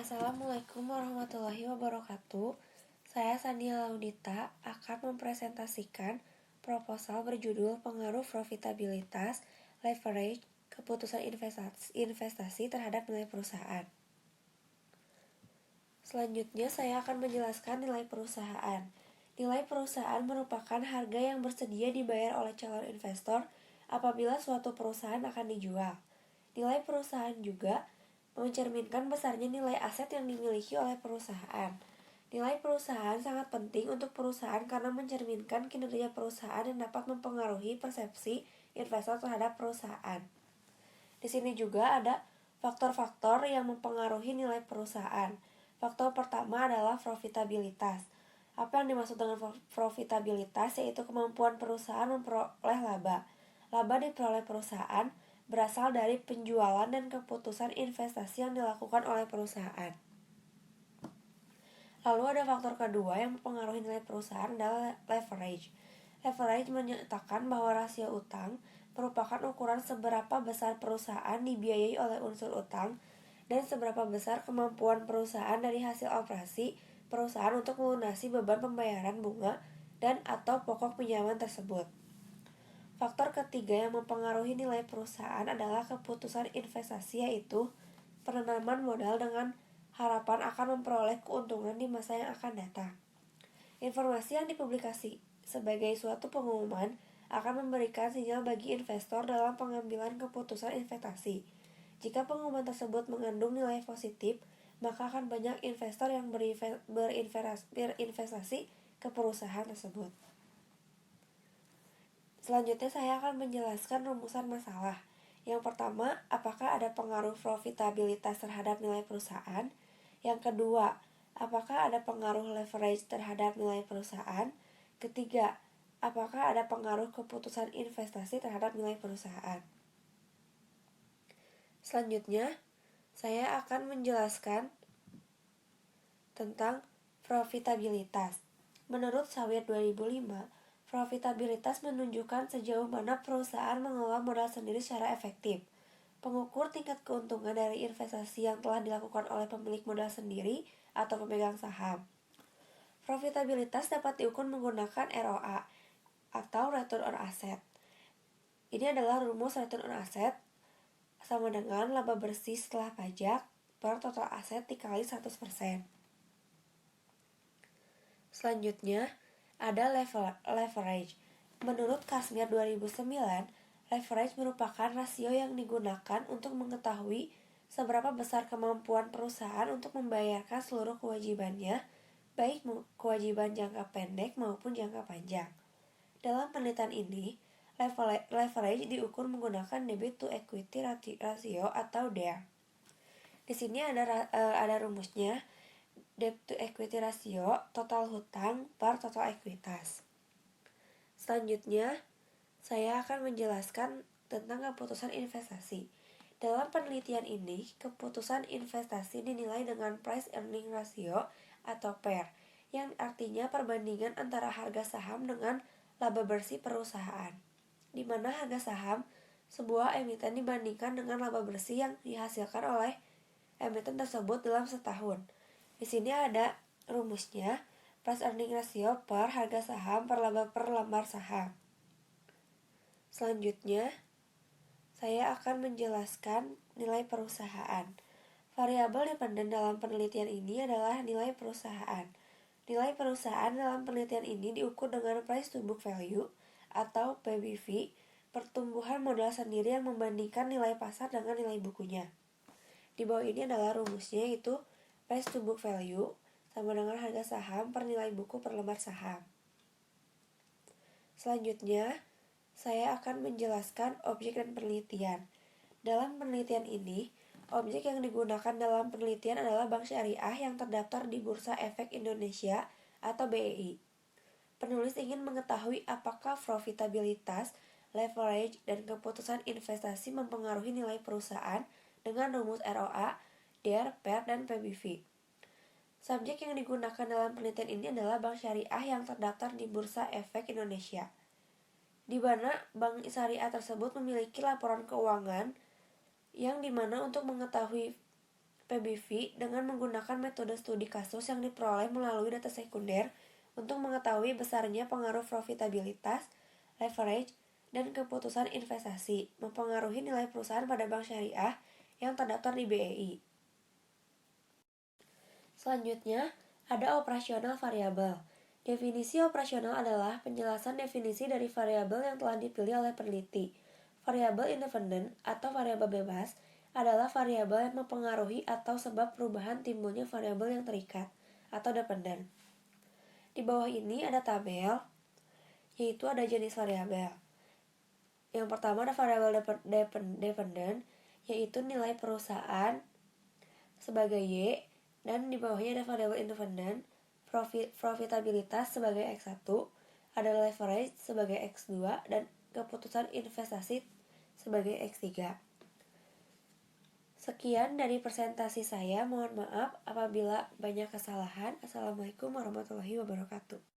Assalamualaikum warahmatullahi wabarakatuh. Saya Sania Laudita akan mempresentasikan proposal berjudul Pengaruh Profitabilitas, Leverage, Keputusan Investasi terhadap nilai perusahaan. Selanjutnya saya akan menjelaskan nilai perusahaan. Nilai perusahaan merupakan harga yang bersedia dibayar oleh calon investor apabila suatu perusahaan akan dijual. Nilai perusahaan juga mencerminkan besarnya nilai aset yang dimiliki oleh perusahaan. Nilai perusahaan sangat penting untuk perusahaan karena mencerminkan kinerja perusahaan yang dapat mempengaruhi persepsi investor terhadap perusahaan. Di sini juga ada faktor-faktor yang mempengaruhi nilai perusahaan. Faktor pertama adalah profitabilitas. Apa yang dimaksud dengan profitabilitas yaitu kemampuan perusahaan memperoleh laba. Laba diperoleh perusahaan berasal dari penjualan dan keputusan investasi yang dilakukan oleh perusahaan. Lalu ada faktor kedua yang mempengaruhi nilai perusahaan adalah leverage. Leverage menyatakan bahwa rasio utang merupakan ukuran seberapa besar perusahaan dibiayai oleh unsur utang dan seberapa besar kemampuan perusahaan dari hasil operasi perusahaan untuk melunasi beban pembayaran bunga dan atau pokok pinjaman tersebut. Faktor ketiga yang mempengaruhi nilai perusahaan adalah keputusan investasi, yaitu penanaman modal dengan harapan akan memperoleh keuntungan di masa yang akan datang. Informasi yang dipublikasi sebagai suatu pengumuman akan memberikan sinyal bagi investor dalam pengambilan keputusan investasi. Jika pengumuman tersebut mengandung nilai positif, maka akan banyak investor yang berinvestasi ke perusahaan tersebut. Selanjutnya saya akan menjelaskan rumusan masalah. Yang pertama, apakah ada pengaruh profitabilitas terhadap nilai perusahaan? Yang kedua, apakah ada pengaruh leverage terhadap nilai perusahaan? Ketiga, apakah ada pengaruh keputusan investasi terhadap nilai perusahaan? Selanjutnya, saya akan menjelaskan tentang profitabilitas. Menurut Sawyer 2005, profitabilitas menunjukkan sejauh mana perusahaan mengelola modal sendiri secara efektif. Pengukur tingkat keuntungan dari investasi yang telah dilakukan oleh pemilik modal sendiri atau pemegang saham. Profitabilitas dapat diukur menggunakan ROA atau Return on Asset. Ini adalah rumus Return on Asset sama dengan laba bersih setelah pajak per total aset dikali 100%. Selanjutnya, ada leverage. Menurut Kashmir 2009, leverage merupakan rasio yang digunakan untuk mengetahui seberapa besar kemampuan perusahaan untuk membayarkan seluruh kewajibannya, baik kewajiban jangka pendek maupun jangka panjang. Dalam penelitian ini, leverage diukur menggunakan debit to equity ratio atau DER. Di sini ada rumusnya. Debt to equity ratio, total hutang per total ekuitas. Selanjutnya, saya akan menjelaskan tentang keputusan investasi. Dalam penelitian ini, keputusan investasi dinilai dengan price earning ratio atau PER, yang artinya perbandingan antara harga saham dengan laba bersih perusahaan, di mana harga saham sebuah emiten dibandingkan dengan laba bersih yang dihasilkan oleh emiten tersebut dalam setahun. Di sini ada rumusnya, price earning ratio per harga saham per laba per lembar saham. Selanjutnya, saya akan menjelaskan nilai perusahaan. Variabel dependen dalam penelitian ini adalah nilai perusahaan. Nilai perusahaan dalam penelitian ini diukur dengan price to book value atau PBV, pertumbuhan modal sendiri yang membandingkan nilai pasar dengan nilai bukunya. Di bawah ini adalah rumusnya, yaitu price to book value sama dengan harga saham per nilai buku per lembar saham. Selanjutnya, saya akan menjelaskan objek dan penelitian. Dalam penelitian ini, objek yang digunakan dalam penelitian adalah bank syariah yang terdaftar di Bursa Efek Indonesia atau BEI. Penulis ingin mengetahui apakah profitabilitas, leverage, dan keputusan investasi mempengaruhi nilai perusahaan dengan rumus ROA, DER, PER, dan PBV. Subjek yang digunakan dalam penelitian ini adalah bank syariah yang terdaftar di Bursa Efek Indonesia, di mana bank syariah tersebut memiliki laporan keuangan yang dimana untuk mengetahui PBV dengan menggunakan metode studi kasus yang diperoleh melalui data sekunder untuk mengetahui besarnya pengaruh profitabilitas, leverage, dan keputusan investasi mempengaruhi nilai perusahaan pada bank syariah yang terdaftar di BEI. Selanjutnya, ada operasional variabel. Definisi operasional adalah penjelasan definisi dari variabel yang telah dipilih oleh peneliti. Variabel independen atau variabel bebas adalah variabel yang mempengaruhi atau sebab perubahan timbulnya variabel yang terikat atau dependen. Di bawah ini ada tabel, yaitu ada jenis variabel. Yang pertama ada variabel dependen, yaitu nilai perusahaan sebagai Y, dan di bawahnya ada variabel independen, profitabilitas sebagai X1, ada leverage sebagai X2, dan keputusan investasi sebagai X3. Sekian dari presentasi saya, mohon maaf apabila banyak kesalahan. Assalamualaikum warahmatullahi wabarakatuh.